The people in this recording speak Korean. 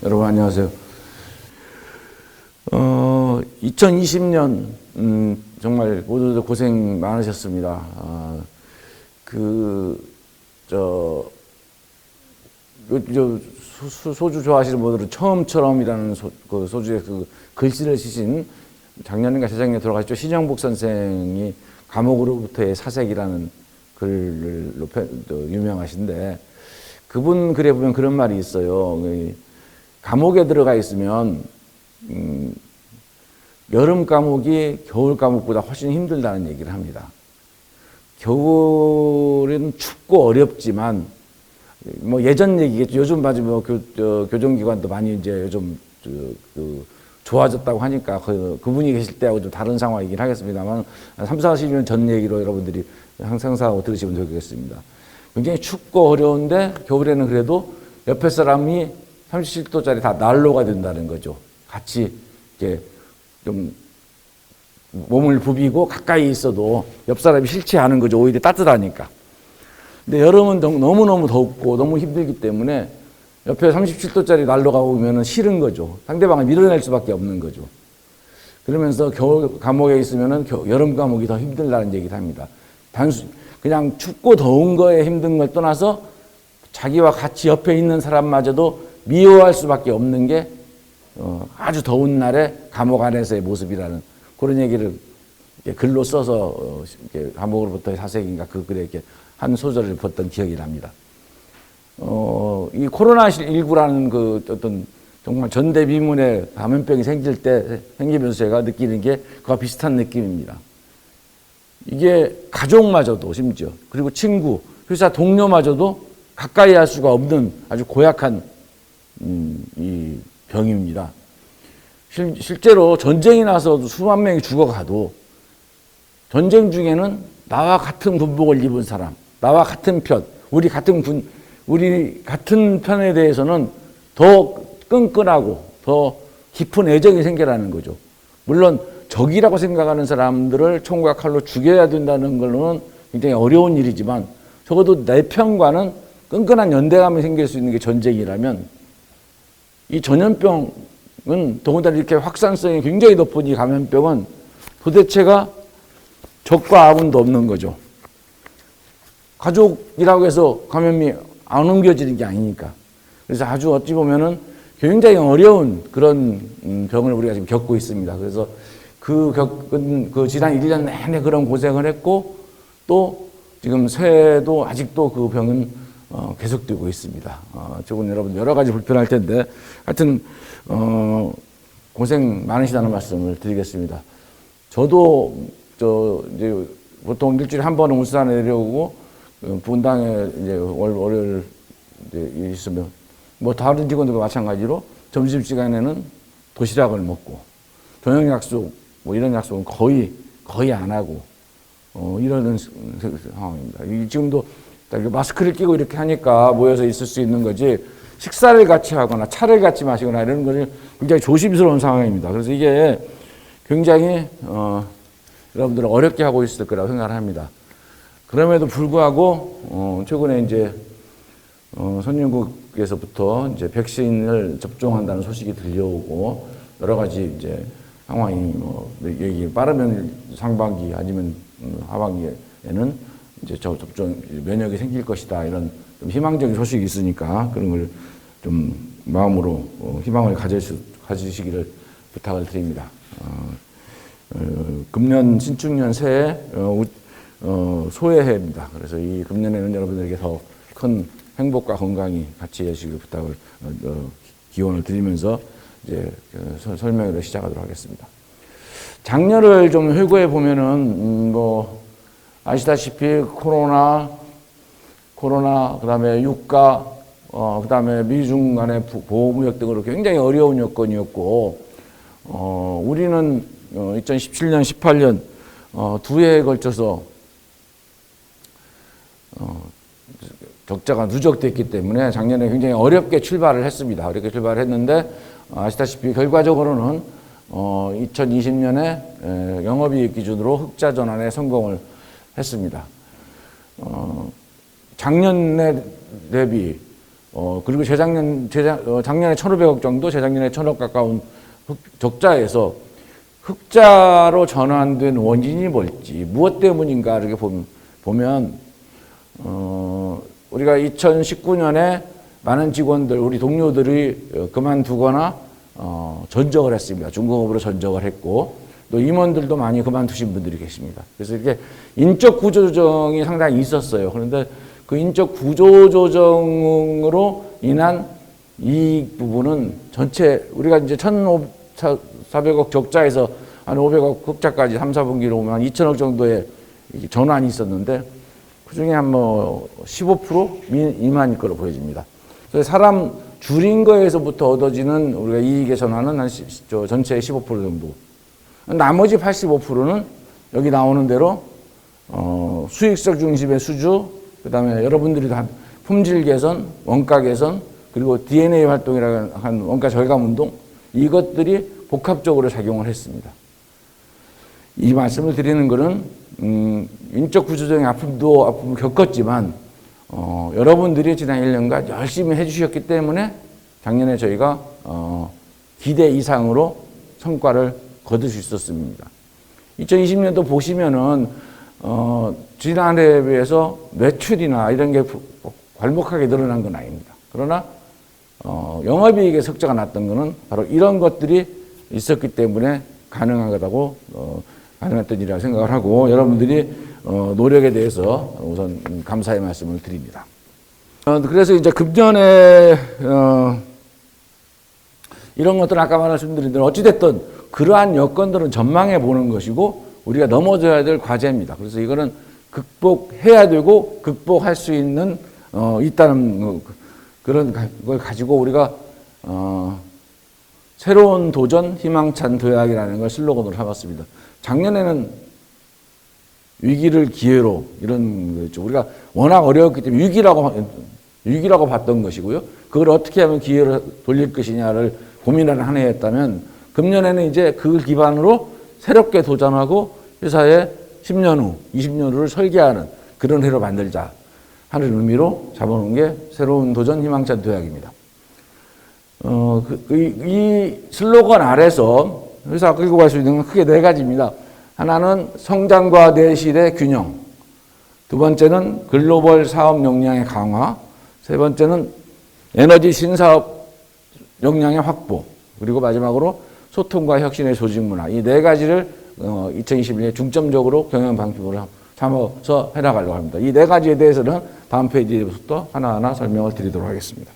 여러분 안녕하세요. 2020년 정말 모두들 고생 많으셨습니다. 소주 좋아하시는 분들은 처음처럼이라는 그 소주의 그 글씨를 쓰신 작년인가 재작년에 돌아가셨죠. 신영복 선생이 감옥으로부터의 사색이라는 글을 유명하신데 그분 글에 보면 그런 말이 있어요. 감옥에 들어가 있으면 여름 감옥이 겨울 감옥보다 훨씬 힘들다는 얘기를 합니다. 겨울은 춥고 어렵지만 뭐 예전 얘기겠죠. 요즘 맞으면 교정기관도 많이 이제 요즘 좋아졌다고 하니까 그분이 계실 때하고 좀 다른 상황이긴 하겠습니다만 3, 40년 전 얘기로 여러분들이 상상하고 들으시면 좋겠습니다. 굉장히 춥고 어려운데 겨울에는 그래도 옆에 사람이 37도짜리 다 난로가 된다는 거죠. 같이 이렇게 좀 몸을 부비고 가까이 있어도 옆 사람이 싫지 않은 거죠. 오히려 따뜻하니까. 근데 여름은 너무너무 덥고 너무 힘들기 때문에 옆에 37도짜리 난로가 오면 싫은 거죠. 상대방을 밀어낼 수밖에 없는 거죠. 그러면서 겨울 감옥에 있으면 여름 감옥이 더 힘들다는 얘기를 합니다. 그냥 춥고 더운 거에 힘든 걸 떠나서 자기와 같이 옆에 있는 사람마저도 미워할 수밖에 없는 게 아주 더운 날에 감옥 안에서의 모습이라는 그런 얘기를 글로 써서 감옥으로부터의 사색인가 그 글에 이렇게 한 소절을 봤던 기억이 납니다. 이 코로나19라는 그 어떤 정말 전대미문의 감염병이 생기면서 제가 느끼는 게 그와 비슷한 느낌입니다. 이게 가족마저도 심지어 그리고 친구, 회사 동료마저도 가까이 할 수가 없는 아주 고약한 이 병입니다. 실제로 전쟁이 나서도 수만 명이 죽어가도 전쟁 중에는 나와 같은 군복을 입은 사람, 나와 같은 편, 우리 같은 편에 대해서는 더 끈끈하고 더 깊은 애정이 생겨나는 거죠. 물론 적이라고 생각하는 사람들을 총과 칼로 죽여야 된다는 걸로는 굉장히 어려운 일이지만 적어도 내 편과는 끈끈한 연대감이 생길 수 있는 게 전쟁이라면 이 전염병은 더군다나 이렇게 확산성이 굉장히 높은 이 감염병은 도대체가 적과 아군도 없는 거죠. 가족이라고 해서 감염이 안 옮겨지는 게 아니니까. 그래서 아주 어찌 보면은 굉장히 어려운 그런 병을 우리가 지금 겪고 있습니다. 그래서 그 지난 1년 내내 그런 고생을 했고 또 지금 새해도 아직도 그 병은 계속되고 있습니다. 조금 여러분 여러 가지 불편할 텐데 하여튼 고생 많으시다는 말씀을 드리겠습니다. 저도 이제 보통 일주일에 한 번은 울산에 내려오고 분당에 이제 월요일 이제 있으면 뭐 다른 직원들과 마찬가지로 점심시간에는 도시락을 먹고 저녁 약속 뭐 이런 약속은 거의 안 하고 이러는 상황입니다. 지금도 마스크를 끼고 이렇게 하니까 모여서 있을 수 있는 거지 식사를 같이 하거나 차를 같이 마시거나 이런 것이 굉장히 조심스러운 상황입니다. 그래서 이게 굉장히 여러분들은 어렵게 하고 있을 거라고 생각을 합니다. 그럼에도 불구하고 최근에 이제 선진국에서부터 이제 백신을 접종한다는 소식이 들려오고 여러 가지 이제 상황이 뭐 여기 빠르면 상반기 아니면 하반기에는 이제 접종 면역이 생길 것이다 이런 좀 희망적인 소식이 있으니까 그런 걸 좀 마음으로 희망을 가지시기를 부탁을 드립니다. 금년 신축년 새해 소해해입니다. 그래서 이 금년에는 여러분들에게 더 큰 행복과 건강이 같이 하시길 부탁을 기원을 드리면서 이제 설명을 시작하도록 하겠습니다. 작년을 좀 회고해 보면은 뭐 아시다시피 코로나 그다음에 유가 그다음에 미중 간의 보호무역 등으로 굉장히 어려운 여건이었고 우리는 2017년 18년 두 해에 걸쳐서 적자가 누적됐기 때문에 작년에 굉장히 어렵게 출발을 했습니다. 어렵게 출발을 했는데 아시다시피 결과적으로는 2020년에 영업이익 기준으로 흑자 전환에 성공을 했습니다. 작년에 대비 그리고 작년에 1,500억 정도, 재작년에 1,000억 가까운 적자에서 흑자로 전환된 원인이 뭘지, 무엇 때문인가 이렇게 보면 우리가 2019년에 많은 직원들, 우리 동료들이 그만두거나 전적을 했습니다. 중공업으로 전적을 했고, 또 임원들도 많이 그만두신 분들이 계십니다. 그래서 이렇게 인적 구조 조정이 상당히 있었어요. 그런데 그 인적 구조 조정으로 인한 이 부분은 전체 우리가 이제 1,400억 적자에서 한 500억 흑자까지 3, 4분기로 오면 한 2,000억 정도의 전환이 있었는데 그중에 한 15% 미만일 거로 보여집니다. 그래서 사람 줄인 거에서부터 얻어지는 우리가 이익의 전환은 한 전체의 15% 정도. 나머지 85%는 여기 나오는 대로 수익성 중심의 수주, 그다음에 여러분들이 다 품질 개선, 원가 개선, 그리고 DNA 활동이라는 한 원가 절감 운동, 이것들이 복합적으로 작용을 했습니다. 이 말씀을 드리는 것은 인적 구조적인 아픔을 겪었지만 여러분들이 지난 1년간 열심히 해주셨기 때문에 작년에 저희가 기대 이상으로 성과를 거둘 수 있었습니다. 2020년도 보시면은 지난해에 비해서 매출이나 이런 게 괄목하게 늘어난 건 아닙니다. 그러나 영업이익에 석자가 났던 것은 바로 이런 것들이 있었기 때문에 가능하다고 가능했던 일이라고 생각을 하고 여러분들이 노력에 대해서 우선 감사의 말씀을 드립니다. 그래서 이제 금년에 이런 것들은 아까 말씀드린 대로 어찌됐든 그러한 여건들은 전망해 보는 것이고 우리가 넘어져야 될 과제입니다. 그래서 이거는 극복해야 되고 극복할 수 있는 있다는 그런 걸 가지고 우리가 새로운 도전, 희망찬 도약이라는 걸 슬로건으로 삼았습니다. 작년에는 위기를 기회로 이런 거죠. 우리가 워낙 어려웠기 때문에 위기라고 봤던 것이고요. 그걸 어떻게 하면 기회로 돌릴 것이냐를 고민하는 한 해였다면 금년에는 이제 그 기반으로 새롭게 도전하고 회사의 10년 후, 20년 후를 설계하는 그런 해로 만들자 하는 의미로 잡아놓은 게 새로운 도전 희망찬 도약입니다. 이 슬로건 아래서 회사가 끌고 갈 수 있는 건 크게 네 가지입니다. 하나는 성장과 내실의 균형, 두 번째는 글로벌 사업 역량의 강화, 세 번째는 에너지 신사업 역량의 확보, 그리고 마지막으로 소통과 혁신의 조직 문화, 이 네 가지를 2021년에 중점적으로 경영 방식으로 삼아서 해나가려고 합니다. 이 네 가지에 대해서는 다음 페이지부터 하나하나 설명을 드리도록 하겠습니다.